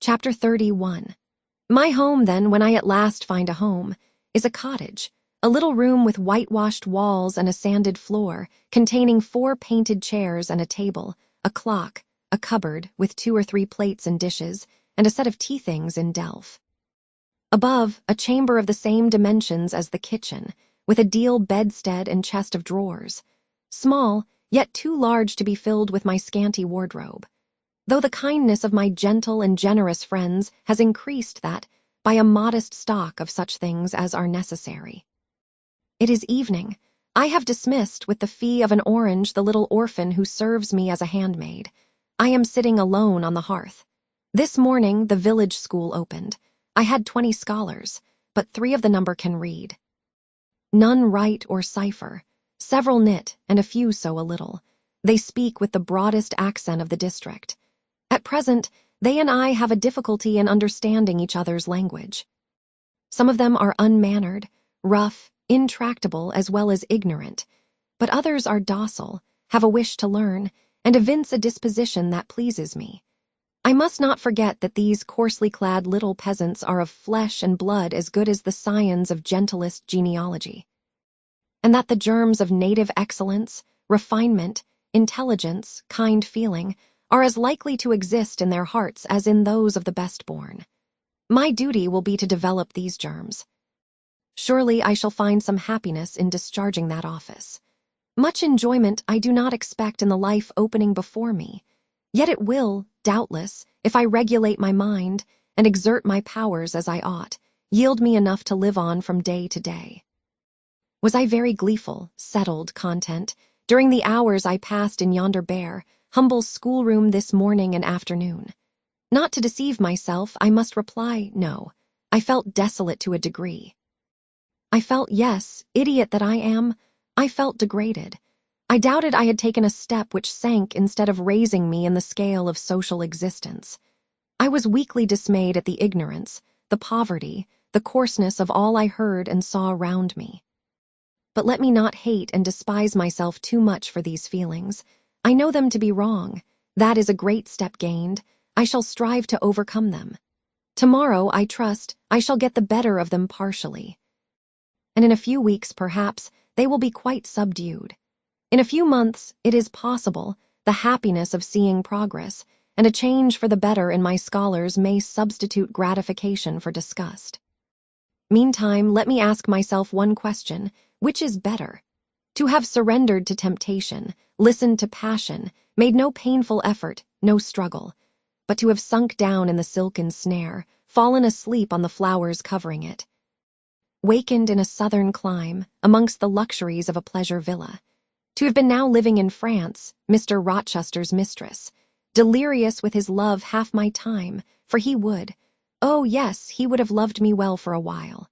Chapter 31. My home, then, when I at last find a home, is a cottage, a little room with whitewashed walls and a sanded floor, containing 4 painted chairs and a table, a clock, a cupboard with 2 or 3 plates and dishes, and a set of tea things in delf. Above, a chamber of the same dimensions as the kitchen, with a deal bedstead and chest of drawers, small, yet too large to be filled with my scanty wardrobe, though the kindness of my gentle and generous friends has increased that by a modest stock of such things as are necessary. It is evening. I have dismissed with the fee of an orange the little orphan who serves me as a handmaid. I am sitting alone on the hearth. This morning the village school opened. I had 20 scholars, but 3 of the number can read. None write or cipher. Several knit, and a few sew a little. They speak with the broadest accent of the district. At present, they and I have a difficulty in understanding each other's language. Some of them are unmannered, rough, intractable, as well as ignorant, but others are docile, have a wish to learn, and evince a disposition that pleases me. I must not forget that these coarsely clad little peasants are of flesh and blood as good as the scions of gentlest genealogy, and that the germs of native excellence, refinement, intelligence, kind feeling, are as likely to exist in their hearts as in those of the best-born. My duty will be to develop these germs. Surely I shall find some happiness in discharging that office. Much enjoyment I do not expect in the life opening before me, yet it will, doubtless, if I regulate my mind and exert my powers as I ought, yield me enough to live on from day to day. Was I very gleeful, settled, content, during the hours I passed in yonder bare, humble schoolroom this morning and afternoon? Not to deceive myself, I must reply, no. I felt desolate to a degree. I felt, yes, idiot that I am, I felt degraded. I doubted I had taken a step which sank instead of raising me in the scale of social existence. I was weakly dismayed at the ignorance, the poverty, the coarseness of all I heard and saw around me. But let me not hate and despise myself too much for these feelings. I know them to be wrong. That is a great step gained. I shall strive to overcome them. Tomorrow, I trust, I shall get the better of them partially. And in a few weeks, perhaps, they will be quite subdued. In a few months, it is possible, the happiness of seeing progress, and a change for the better in my scholars may substitute gratification for disgust. Meantime, let me ask myself one question: which is better? To have surrendered to temptation, listened to passion, made no painful effort, no struggle, but to have sunk down in the silken snare, fallen asleep on the flowers covering it, wakened in a southern clime, amongst the luxuries of a pleasure villa, to have been now living in France, Mr. Rochester's mistress, delirious with his love half my time, for he would, oh yes, he would have loved me well for a while.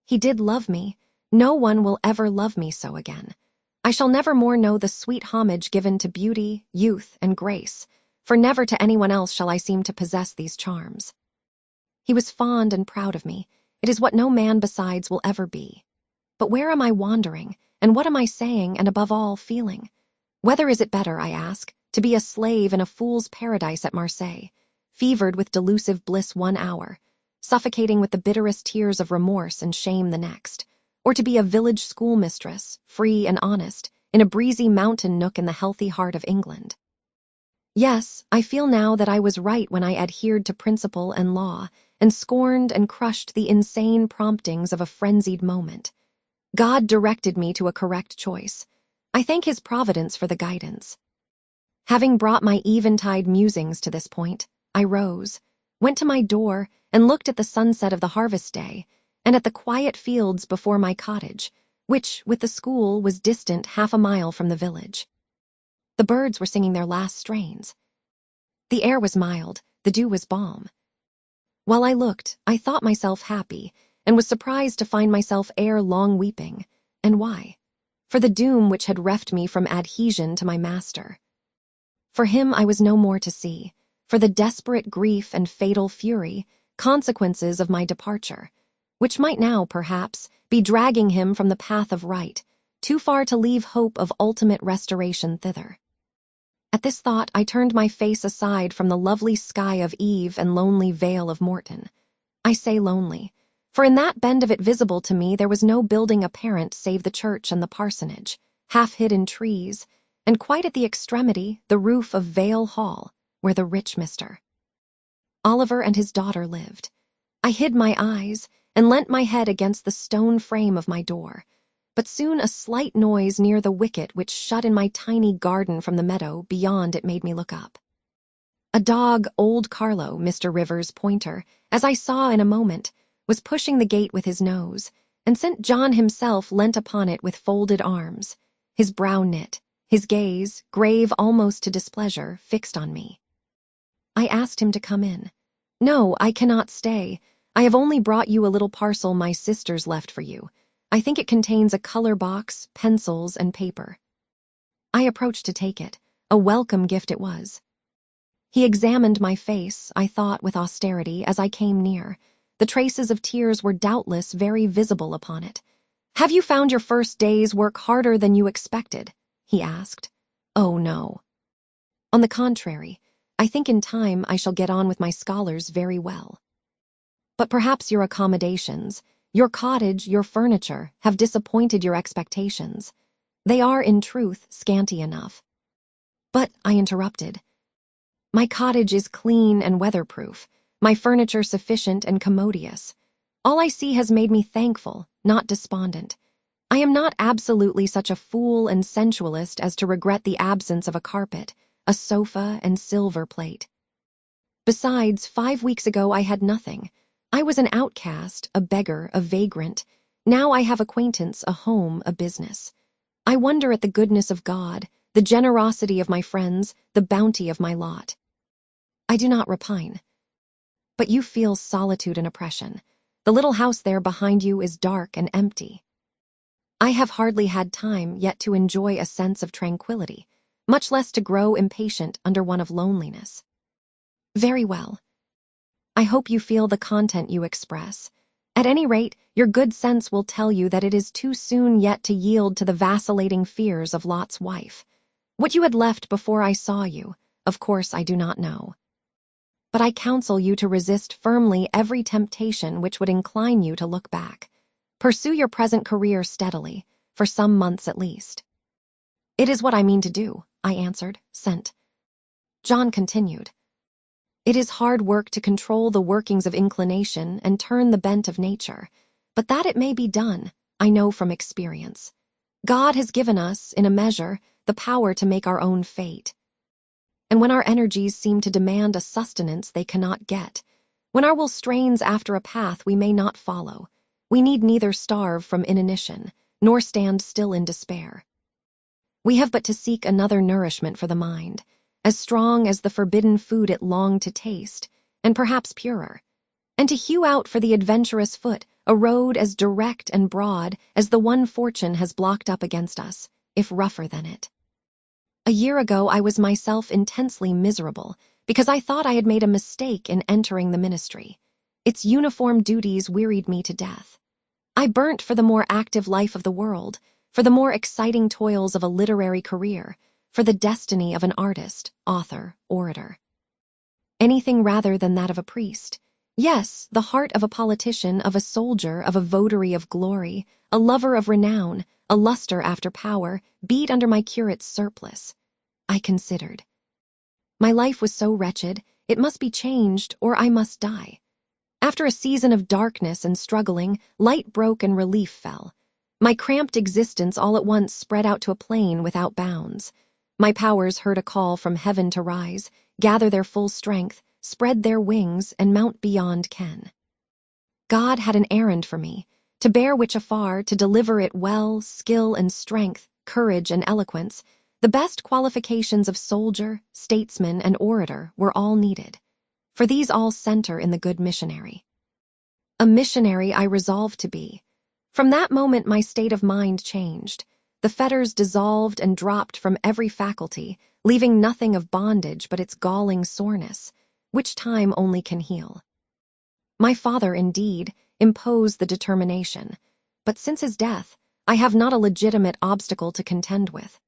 He did love me. No one will ever love me so again. I shall never more know the sweet homage given to beauty, youth, and grace, for never to anyone else shall I seem to possess these charms. He was fond and proud of me. It is what no man besides will ever be. But where am I wandering, and what am I saying, and above all, feeling? Whether is it better, I ask, to be a slave in a fool's paradise at Marseilles, fevered with delusive bliss 1 hour, suffocating with the bitterest tears of remorse and shame the next, or to be a village schoolmistress, free and honest, in a breezy mountain nook in the healthy heart of England? Yes, I feel now that I was right when I adhered to principle and law, and scorned and crushed the insane promptings of a frenzied moment. God directed me to a correct choice. I thank His providence for the guidance. Having brought my eventide musings to this point, I rose, went to my door, and looked at the sunset of the harvest day, and at the quiet fields before my cottage, which, with the school, was distant 1/2 a mile from the village. The birds were singing their last strains. The air was mild, the dew was balm. While I looked, I thought myself happy, and was surprised to find myself ere long weeping. And why? For the doom which had reft me from adhesion to my master. For him I was no more to see, for the desperate grief and fatal fury, consequences of my departure, which might now, perhaps, be dragging him from the path of right, too far to leave hope of ultimate restoration thither. At this thought, I turned my face aside from the lovely sky of eve and lonely vale of Morton. I say lonely, for in that bend of it visible to me there was no building apparent save the church and the parsonage, half hid in trees, and quite at the extremity the roof of Vale Hall, where the rich Mr. Oliver and his daughter lived. I hid my eyes and leant my head against the stone frame of my door, but soon a slight noise near the wicket which shut in my tiny garden from the meadow beyond it made me look up. A dog, old Carlo, Mr. Rivers' pointer, as I saw in a moment, was pushing the gate with his nose, and St. John himself leant upon it with folded arms, his brow knit, his gaze, grave almost to displeasure, fixed on me. I asked him to come in. "No, I cannot stay. I have only brought you a little parcel my sisters left for you. I think it contains a color box, pencils, and paper." I approached to take it. A welcome gift it was. He examined my face, I thought with austerity, as I came near. The traces of tears were doubtless very visible upon it. "Have you found your first day's work harder than you expected?" he asked. "Oh, no. On the contrary, I think in time I shall get on with my scholars very well. But perhaps your accommodations, your cottage, your furniture, have disappointed your expectations. They are, in truth, scanty enough." "But," I interrupted, "my cottage is clean and weatherproof, my furniture sufficient and commodious. All I see has made me thankful, not despondent. I am not absolutely such a fool and sensualist as to regret the absence of a carpet, a sofa, and silver plate. Besides, 5 weeks ago I had nothing. I was an outcast, a beggar, a vagrant. Now I have acquaintance, a home, a business. I wonder at the goodness of God, the generosity of my friends, the bounty of my lot. I do not repine. But you feel solitude and oppression. The little house there behind you is dark and empty. I have hardly had time yet to enjoy a sense of tranquility, much less to grow impatient under one of loneliness. Very well. I hope you feel the content you express. At any rate, your good sense will tell you that it is too soon yet to yield to the vacillating fears of Lot's wife. What you had left before I saw you, of course I do not know. But I counsel you to resist firmly every temptation which would incline you to look back. Pursue your present career steadily, for some months at least." "It is what I mean to do," I answered, St. John continued. "It is hard work to control the workings of inclination and turn the bent of nature, but that it may be done, I know from experience. God has given us, in a measure, the power to make our own fate. And when our energies seem to demand a sustenance they cannot get, when our will strains after a path we may not follow, we need neither starve from inanition, nor stand still in despair. We have but to seek another nourishment for the mind, as strong as the forbidden food it longed to taste, and perhaps purer, and to hew out for the adventurous foot a road as direct and broad as the one fortune has blocked up against us, if rougher than it. A year ago I was myself intensely miserable, because I thought I had made a mistake in entering the ministry. Its uniform duties wearied me to death. I burnt for the more active life of the world, for the more exciting toils of a literary career, for the destiny of an artist, author, orator. Anything rather than that of a priest. Yes, the heart of a politician, of a soldier, of a votary of glory, a lover of renown, a luster after power, beat under my curate's surplice. I considered. My life was so wretched, it must be changed, or I must die. After a season of darkness and struggling, light broke and relief fell. My cramped existence all at once spread out to a plain without bounds. My powers heard a call from heaven to rise, gather their full strength, spread their wings, and mount beyond ken. God had an errand for me, to bear which afar, to deliver it well, skill and strength, courage and eloquence, the best qualifications of soldier, statesman, and orator were all needed. For these all center in the good missionary. A missionary I resolved to be. From that moment my state of mind changed. The fetters dissolved and dropped from every faculty, leaving nothing of bondage but its galling soreness, which time only can heal. My father, indeed, imposed the determination, but since his death, I have not a legitimate obstacle to contend with.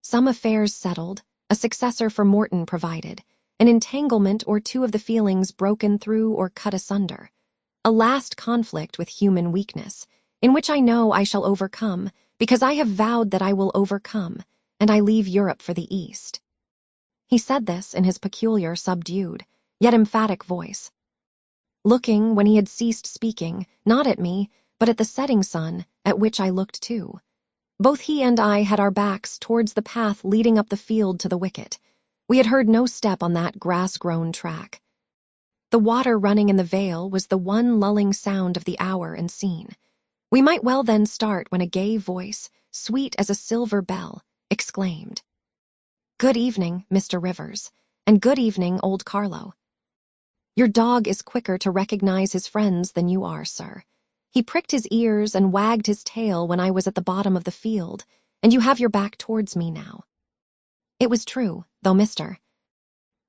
Some affairs settled, a successor for Morton provided, an entanglement or two of the feelings broken through or cut asunder, a last conflict with human weakness, in which I know I shall overcome, because I have vowed that I will overcome, and I leave Europe for the East. He said this in his peculiar, subdued, yet emphatic voice, looking, when he had ceased speaking, not at me, but at the setting sun, at which I looked too. Both he and I had our backs towards the path leading up the field to the wicket. We had heard no step on that grass-grown track. The water running in the vale was the one lulling sound of the hour and scene. We might well then start when a gay voice, sweet as a silver bell, exclaimed, "Good evening, Mr. Rivers, and good evening, old Carlo. Your dog is quicker to recognize his friends than you are, sir. He pricked his ears and wagged his tail when I was at the bottom of the field, and you have your back towards me now." It was true, though Mr.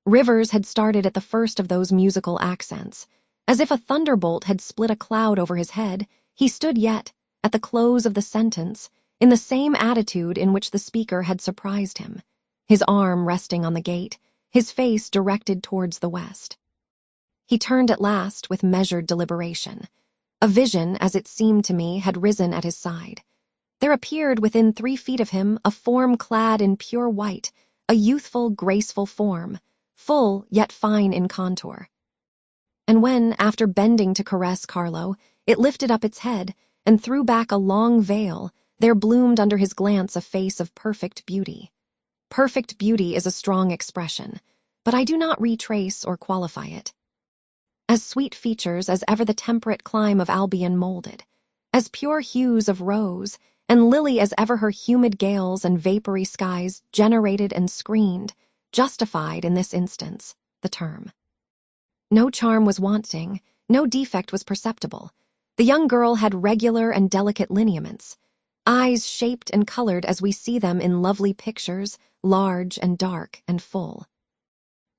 Rivers had started at the first of those musical accents. As if a thunderbolt had split a cloud over his head, he stood yet, at the close of the sentence, in the same attitude in which the speaker had surprised him, his arm resting on the gate, his face directed towards the west. He turned at last with measured deliberation. A vision, as it seemed to me, had risen at his side. There appeared within 3 feet of him a form clad in pure white, a youthful, graceful form, full yet fine in contour. And when, after bending to caress Carlo, it lifted up its head and threw back a long veil, there bloomed under his glance a face of perfect beauty. Perfect beauty is a strong expression, but I do not retrace or qualify it. As sweet features as ever the temperate clime of Albion molded, as pure hues of rose and lily as ever her humid gales and vapory skies generated and screened, justified in this instance the term. No charm was wanting, no defect was perceptible. The young girl had regular and delicate lineaments, eyes shaped and colored as we see them in lovely pictures, large and dark and full.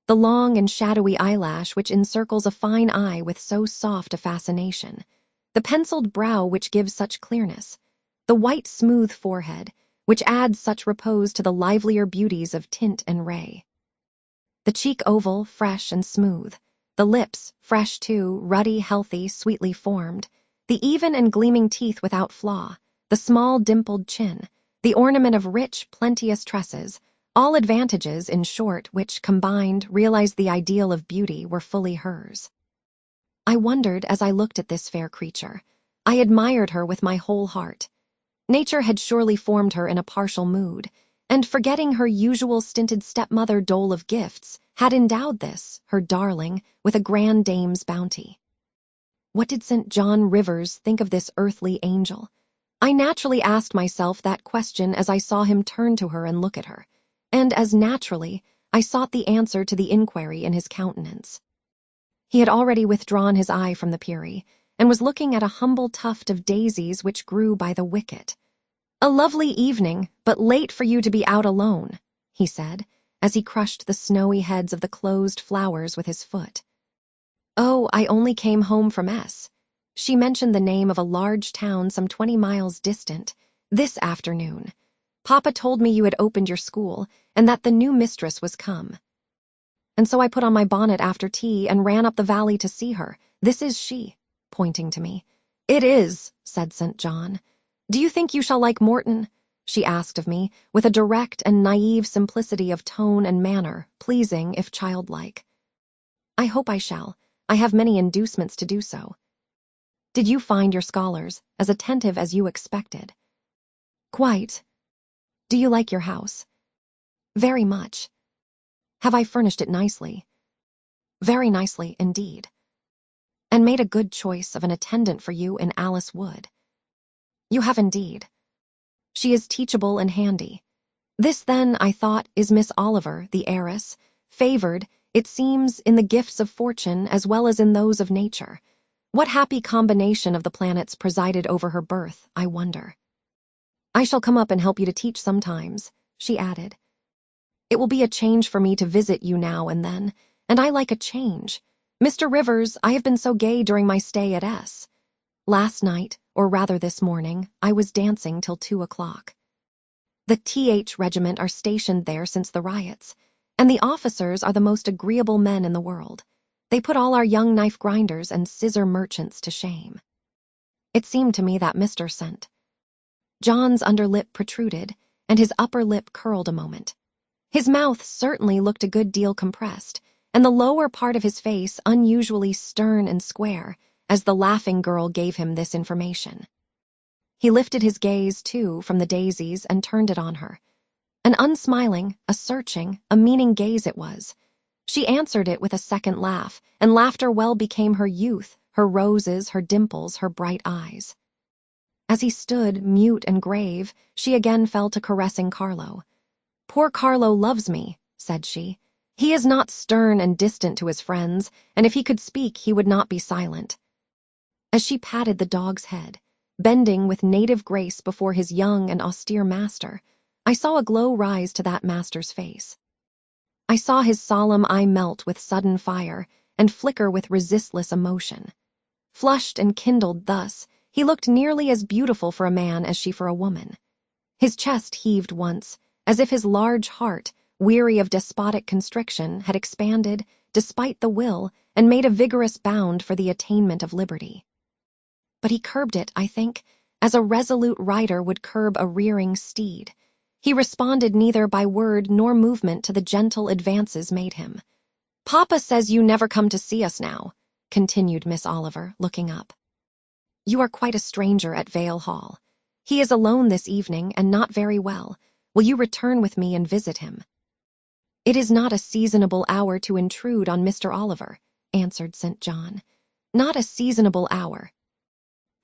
The long and shadowy eyelash which encircles a fine eye with so soft a fascination, the penciled brow which gives such clearness, the white smooth forehead which adds such repose to the livelier beauties of tint and ray. The cheek oval, fresh and smooth, the lips, fresh too, ruddy, healthy, sweetly formed, the even and gleaming teeth without flaw, the small dimpled chin, the ornament of rich, plenteous tresses, all advantages, in short, which, combined, realized the ideal of beauty, were fully hers. I wondered as I looked at this fair creature. I admired her with my whole heart. Nature had surely formed her in a partial mood, and forgetting her usual stinted stepmother dole of gifts, had endowed this, her darling, with a grand dame's bounty. What did St. John Rivers think of this earthly angel? I naturally asked myself that question as I saw him turn to her and look at her, and as naturally I sought the answer to the inquiry in his countenance. He had already withdrawn his eye from the Peri, and was looking at a humble tuft of daisies which grew by the wicket. "A lovely evening, but late for you to be out alone," he said, as he crushed the snowy heads of the closed flowers with his foot. "Oh, I only came home from S." She mentioned the name of a large town some 20 miles distant. "This afternoon. Papa told me you had opened your school, and that the new mistress was come. And so I put on my bonnet after tea and ran up the valley to see her. This is she," pointing to me. "It is," said St. John. "Do you think you shall like Morton?" she asked of me, with a direct and naive simplicity of tone and manner, pleasing if childlike. "I hope I shall. I have many inducements to do so." "Did you find your scholars as attentive as you expected?" "Quite." "Do you like your house?" "Very much." "Have I furnished it nicely?" "Very nicely, indeed." "And made a good choice of an attendant for you in Alice Wood?" "You have indeed. She is teachable and handy." This, then, I thought, is Miss Oliver, the heiress, favored, it seems, in the gifts of fortune as well as in those of nature. What happy combination of the planets presided over her birth, I wonder. "I shall come up and help you to teach sometimes," she added. "It will be a change for me to visit you now and then, and I like a change. Mr. Rivers, I have been so gay during my stay at S. Last night, or rather this morning, I was dancing till 2 o'clock. The TH regiment are stationed there since the riots, and the officers are the most agreeable men in the world. They put all our young knife grinders and scissor merchants to shame. It seemed to me that Mr. St. John's underlip protruded, and his upper lip curled a moment. His mouth certainly looked a good deal compressed, and the lower part of his face unusually stern and square, as the laughing girl gave him this information. He lifted his gaze, too, from the daisies and turned it on her. An unsmiling, a searching, a meaning gaze it was. She answered it with a second laugh, and laughter well became her youth, her roses, her dimples, her bright eyes. As he stood, mute and grave, she again fell to caressing Carlo. "Poor Carlo loves me," said she. "He is not stern and distant to his friends, and if he could speak he would not be silent." As she patted the dog's head, bending with native grace before his young and austere master, I saw a glow rise to that master's face. I saw his solemn eye melt with sudden fire and flicker with resistless emotion. Flushed and kindled thus, he looked nearly as beautiful for a man as she for a woman. His chest heaved once, as if his large heart, weary of despotic constriction, had expanded, despite the will, and made a vigorous bound for the attainment of liberty. But he curbed it, I think, as a resolute rider would curb a rearing steed. He responded neither by word nor movement to the gentle advances made him. "Papa says you never come to see us now," continued Miss Oliver, looking up. "You are quite a stranger at Vale Hall. He is alone this evening and not very well. Will you return with me and visit him?" "It is not a seasonable hour to intrude on Mr. Oliver," answered St. John. "Not a seasonable hour.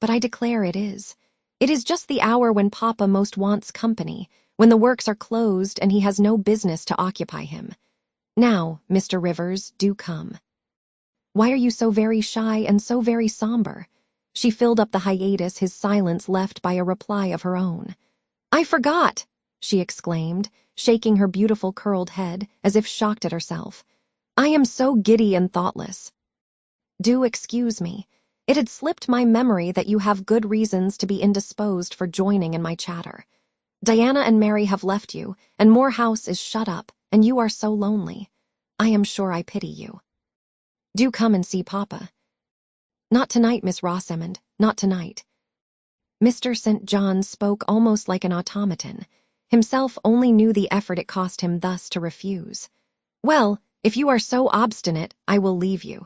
But I declare it is. It is just the hour when Papa most wants company, when the works are closed and he has no business to occupy him. Now, Mr. Rivers, do come." "Why are you so very shy and so very somber?" She filled up the hiatus his silence left by a reply of her own. "I forgot!" she exclaimed, shaking her beautiful curled head as if shocked at herself. "I am so giddy and thoughtless." "Do excuse me. It had slipped my memory that you have good reasons to be indisposed for joining in my chatter. Diana and Mary have left you, and Moor House is shut up, and you are so lonely. I am sure I pity you. Do come and see Papa." "Not tonight, Miss Rosamond, not tonight." Mr. St. John spoke almost like an automaton. Himself only knew the effort it cost him thus to refuse. "Well, if you are so obstinate, I will leave you.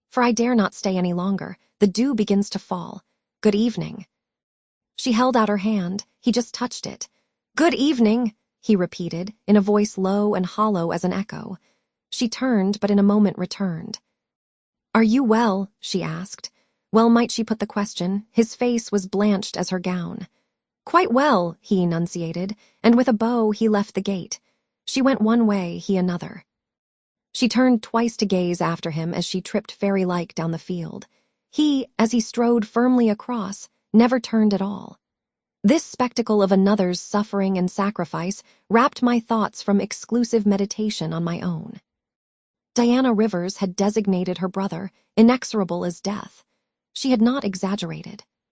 For I dare not stay any longer. The dew begins to fall. Good evening." She held out her hand. He just touched it. "Good evening," he repeated, in a voice low and hollow as an echo. She turned, but in a moment returned. "Are you well?" she asked. Well might she put the question. His face was blanched as her gown. "Quite well," he enunciated, and with a bow he left the gate. She went one way, he another. She turned twice to gaze after him as she tripped fairy-like down the field. He, as he strode firmly across, never turned at all. This spectacle of another's suffering and sacrifice wrapped my thoughts from exclusive meditation on my own. Diana Rivers had designated her brother, inexorable as death. She had not exaggerated.